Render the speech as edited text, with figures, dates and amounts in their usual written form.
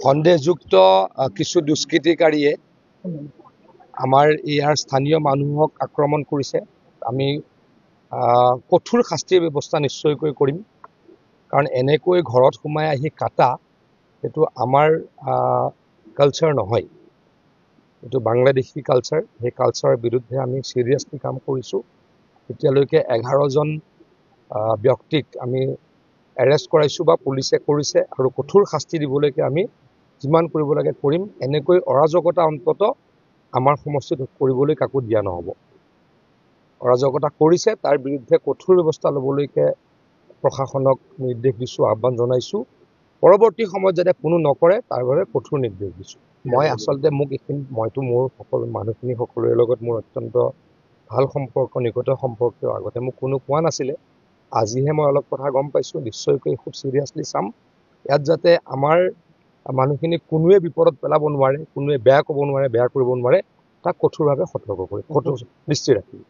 সন্দেহযুক্ত কিছু দুষ্কৃতিকাৰীয়ে আমাৰ ইয়াৰ স্থানীয় মানুহক আক্ৰমণ কৰিছে। আমি কঠোৰ শাস্তিৰ ব্যৱস্থা নিশ্চয়কৈ কৰিম, কাৰণ এনেকৈ ঘৰত সোমাই আহি কাটা এইটো আমাৰ কালচাৰ নহয়, এইটো বাংলাদেশী কালচাৰ। সেই কালচাৰৰ বিৰুদ্ধে আমি চিৰিয়াছলি কাম কৰিছোঁ। এতিয়ালৈকে 11জন ব্যক্তিক আমি এৰেষ্ট কৰাইছোঁ বা পুলিচে কৰিছে, আৰু কঠোৰ শাস্তি দিবলৈকে আমি যিমান কৰিব লাগে কৰিম। এনেকৈ অৰাজকতা অন্তত আমাৰ সমষ্টিত কৰিবলৈ কাকো দিয়া নহ'ব। অৰাজকতা কৰিছে তাৰ বিৰুদ্ধে কঠোৰ ব্যৱস্থা ল'বলৈকে প্ৰশাসনক নিৰ্দেশ দিছোঁ, আহ্বান জনাইছোঁ। পৰৱৰ্তী সময়ত যাতে কোনো নকৰে তাৰ বাবে কঠোৰ নিৰ্দেশ দিছোঁ। মই আচলতে মইতো মোৰ সকলো মানুহখিনি সকলোৰে লগত মোৰ অত্যন্ত ভাল সম্পৰ্ক, নিকট সম্পৰ্ক। আগতে মোক কোনো কোৱা নাছিলে, আজিহে মই অলপ কথা গম পাইছোঁ। নিশ্চয়কৈ খুব চিৰিয়াছলি চাম। ইয়াত যাতে আমাৰ মানুহখিনি কোনোৱে বিপদত পেলাব নোৱাৰে, কোনোৱে বেয়া ক'ব নোৱাৰে, বেয়া কৰিব নোৱাৰে, তাক কঠোৰভাৱে সতৰ্ক কৰি কঠোৰ দৃষ্টি ৰাখিম।